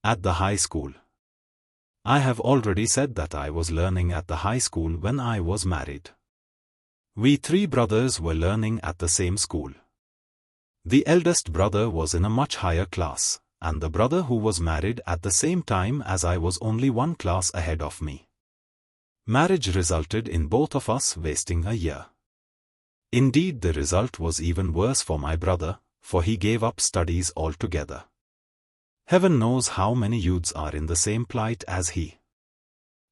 At the high school. I have already said that I was learning at the high school when I was married. We three brothers were learning at the same school. The eldest brother was in a much higher class, and the brother who was married at the same time as I was only one class ahead of me. Marriage resulted in both of us wasting a year. Indeed, the result was even worse for my brother, for he gave up studies altogether. Heaven knows how many youths are in the same plight as he.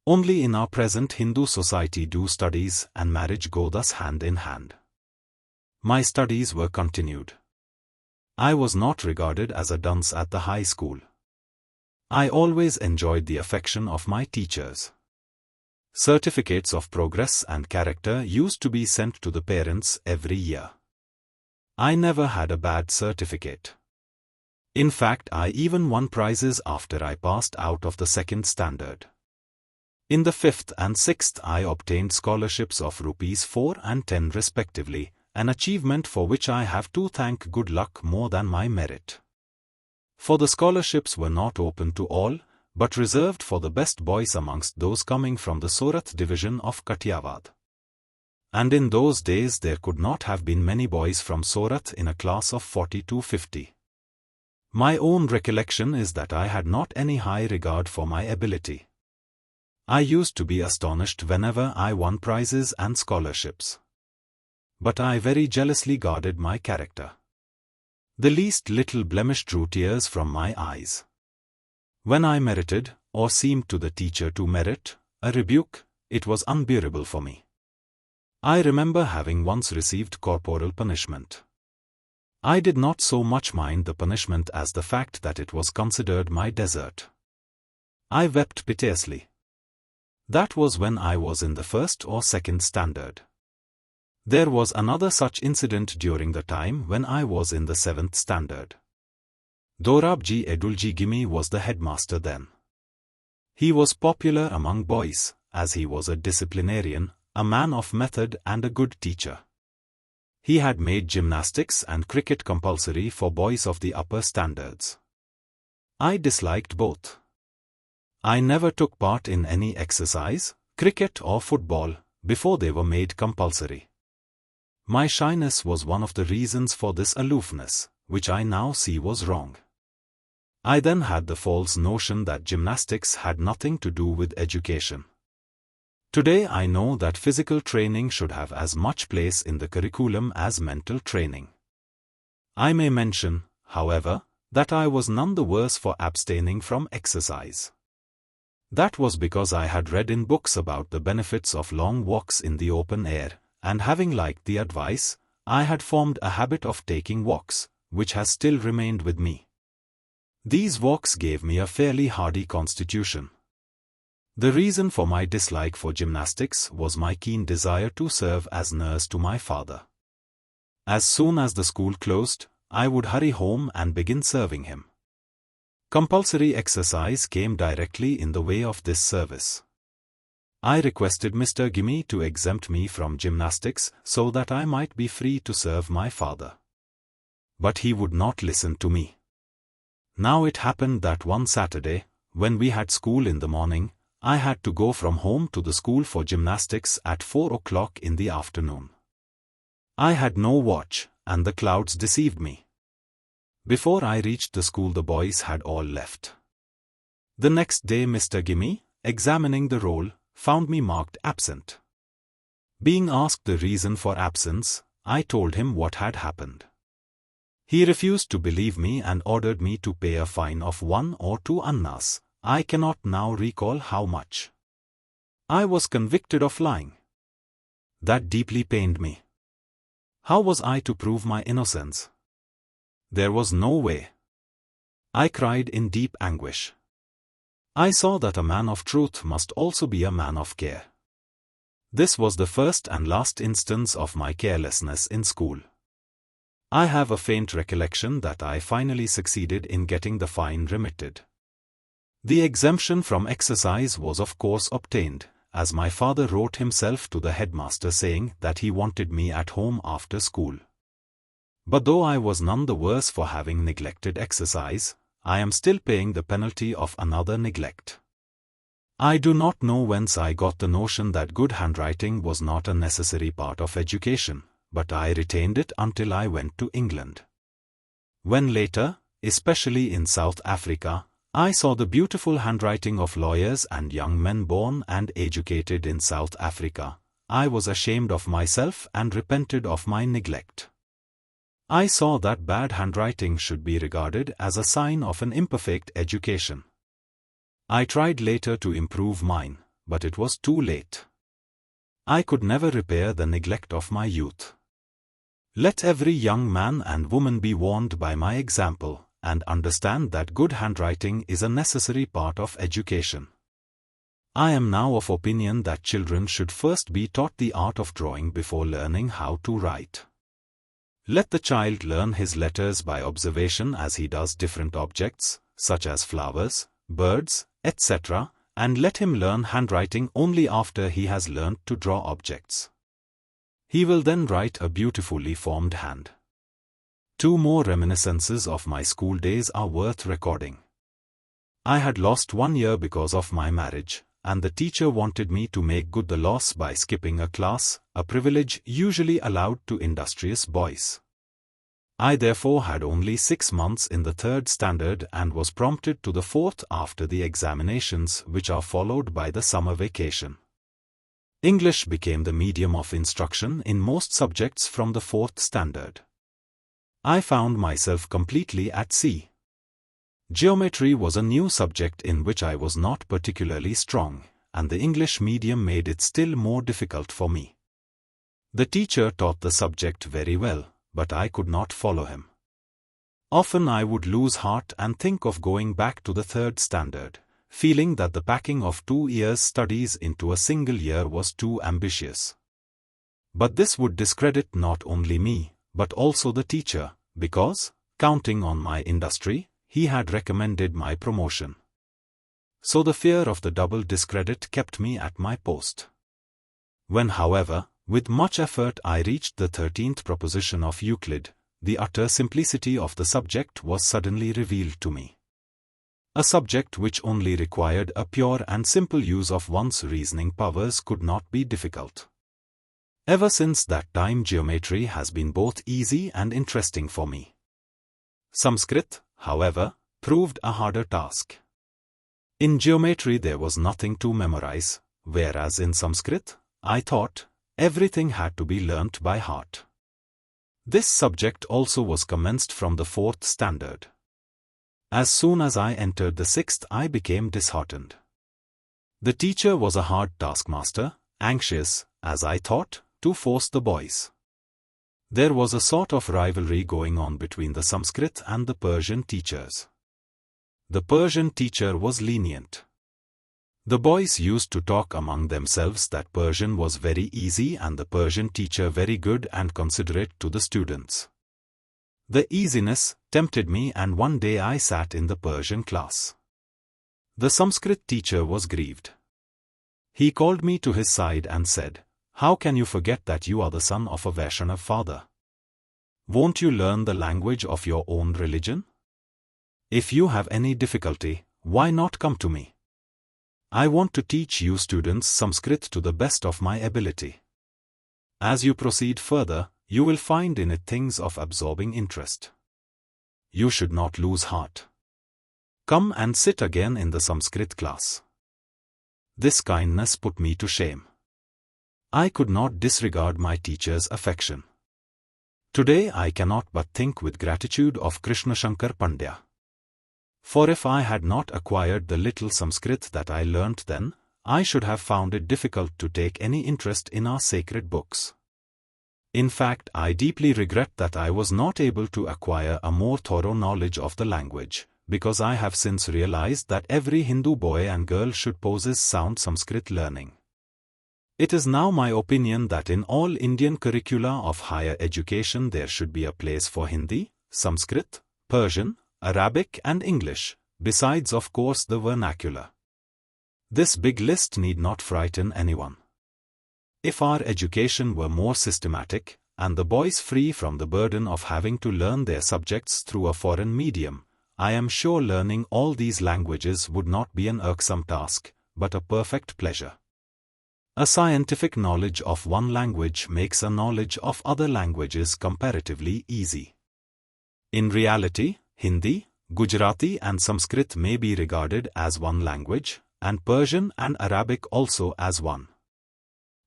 Only in our present Hindu society do studies and marriage go thus hand in hand. My studies were continued. I was not regarded as a dunce at the high school. I always enjoyed the affection of my teachers. Certificates of progress and character used to be sent to the parents every year. I never had a bad certificate. In fact, I even won prizes after I passed out of the second standard. In the 5th and 6th I obtained scholarships of ₹4 and 10 respectively, an achievement for which I have to thank good luck more than my merit. For the scholarships were not open to all, but reserved for the best boys amongst those coming from the Surat division of Kathiawad. And in those days there could not have been many boys from Surat in a class of 40 to 50. My own recollection is that I had not any high regard for my ability. I used to be astonished whenever I won prizes and scholarships. But I very jealously guarded my character. The least little blemish drew tears from my eyes. When I merited, or seemed to the teacher to merit, a rebuke, it was unbearable for me. I remember having once received corporal punishment. I did not so much mind the punishment as the fact that it was considered my desert. I wept piteously. That was when I was in the 1st or 2nd standard. There was another such incident during the time when I was in the 7th standard. Dorabji Edulji Gimi was the headmaster then. He was popular among boys, as he was a disciplinarian, a man of method and a good teacher. He had made gymnastics and cricket compulsory for boys of the upper standards. I disliked both. I never took part in any exercise, cricket or football, before they were made compulsory. My shyness was one of the reasons for this aloofness, which I now see was wrong. I then had the false notion that gymnastics had nothing to do with education. Today I know that physical training should have as much place in the curriculum as mental training. I may mention, however, that I was none the worse for abstaining from exercise. That was because I had read in books about the benefits of long walks in the open air, and having liked the advice, I had formed a habit of taking walks, which has still remained with me. These walks gave me a fairly hardy constitution. The reason for my dislike for gymnastics was my keen desire to serve as nurse to my father. As soon as the school closed, I would hurry home and begin serving him. Compulsory exercise came directly in the way of this service. I requested Mr. Gimi to exempt me from gymnastics so that I might be free to serve my father. But he would not listen to me. Now it happened that one Saturday, when we had school in the morning, I had to go from home to the school for gymnastics at 4 o'clock in the afternoon. I had no watch, and the clouds deceived me. Before I reached the school the boys had all left. The next day Mr. Gimi, examining the roll, found me marked absent. Being asked the reason for absence, I told him what had happened. He refused to believe me and ordered me to pay a fine of 1 or 2 annas, I cannot now recall how much. I was convicted of lying. That deeply pained me. How was I to prove my innocence? There was no way. I cried in deep anguish. I saw that a man of truth must also be a man of care. This was the first and last instance of my carelessness in school. I have a faint recollection that I finally succeeded in getting the fine remitted. The exemption from exercise was of course obtained, as my father wrote himself to the headmaster saying that he wanted me at home after school. But though I was none the worse for having neglected exercise, I am still paying the penalty of another neglect. I do not know whence I got the notion that good handwriting was not a necessary part of education, but I retained it until I went to England. When later, especially in South Africa, I saw the beautiful handwriting of lawyers and young men born and educated in South Africa, I was ashamed of myself and repented of my neglect. I saw that bad handwriting should be regarded as a sign of an imperfect education. I tried later to improve mine, but it was too late. I could never repair the neglect of my youth. Let every young man and woman be warned by my example, and understand that good handwriting is a necessary part of education. I am now of opinion that children should first be taught the art of drawing before learning how to write. Let the child learn his letters by observation as he does different objects, such as flowers, birds, etc., and let him learn handwriting only after he has learnt to draw objects. He will then write a beautifully formed hand. 2 more reminiscences of my school days are worth recording. I had lost 1 year because of my marriage, and the teacher wanted me to make good the loss by skipping a class, a privilege usually allowed to industrious boys. I therefore had only 6 months in the 3rd standard and was prompted to the 4th after the examinations, which are followed by the summer vacation. English became the medium of instruction in most subjects from the 4th standard. I found myself completely at sea. Geometry was a new subject in which I was not particularly strong, and the English medium made it still more difficult for me. The teacher taught the subject very well, but I could not follow him. Often I would lose heart and think of going back to the 3rd standard, feeling that the packing of 2 years' studies into a single year was too ambitious. But this would discredit not only me, but also the teacher, because, counting on my industry, he had recommended my promotion. So the fear of the double discredit kept me at my post. When, however, with much effort I reached the 13th proposition of Euclid, the utter simplicity of the subject was suddenly revealed to me. A subject which only required a pure and simple use of one's reasoning powers could not be difficult. Ever since that time geometry has been both easy and interesting for me. Sanskrit, however, proved a harder task. In geometry there was nothing to memorize, whereas in Sanskrit, I thought, everything had to be learnt by heart. This subject also was commenced from the 4th standard. As soon as I entered the 6th I became disheartened. The teacher was a hard taskmaster, anxious, as I thought, to force the boys. There was a sort of rivalry going on between the Sanskrit and the Persian teachers. The Persian teacher was lenient. The boys used to talk among themselves that Persian was very easy and the Persian teacher very good and considerate to the students. The easiness tempted me, and one day I sat in the Persian class. The Sanskrit teacher was grieved. He called me to his side and said, "How can you forget that you are the son of a Vaishnav father? Won't you learn the language of your own religion? If you have any difficulty, why not come to me? I want to teach you students Sanskrit to the best of my ability. As you proceed further, you will find in it things of absorbing interest. You should not lose heart. Come and sit again in the Sanskrit class." This kindness put me to shame. I could not disregard my teacher's affection. Today I cannot but think with gratitude of Krishnashankar Pandya. For if I had not acquired the little Sanskrit that I learnt then, I should have found it difficult to take any interest in our sacred books. In fact, I deeply regret that I was not able to acquire a more thorough knowledge of the language, because I have since realized that every Hindu boy and girl should possess sound Sanskrit learning. It is now my opinion that in all Indian curricula of higher education there should be a place for Hindi, Sanskrit, Persian, Arabic and English, besides of course the vernacular. This big list need not frighten anyone. If our education were more systematic, and the boys free from the burden of having to learn their subjects through a foreign medium, I am sure learning all these languages would not be an irksome task, but a perfect pleasure. A scientific knowledge of one language makes a knowledge of other languages comparatively easy. In reality, Hindi, Gujarati and Sanskrit may be regarded as one language, and Persian and Arabic also as one.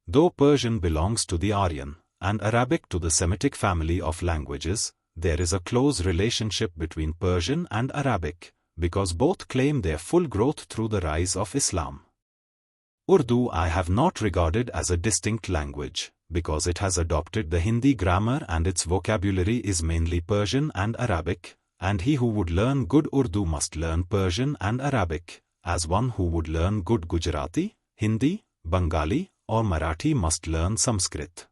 Though Persian belongs to the Aryan, and Arabic to the Semitic family of languages, there is a close relationship between Persian and Arabic, because both claim their full growth through the rise of Islam. Urdu I have not regarded as a distinct language, because it has adopted the Hindi grammar and its vocabulary is mainly Persian and Arabic, and he who would learn good Urdu must learn Persian and Arabic, as one who would learn good Gujarati, Hindi, Bengali, or Marathi must learn Sanskrit.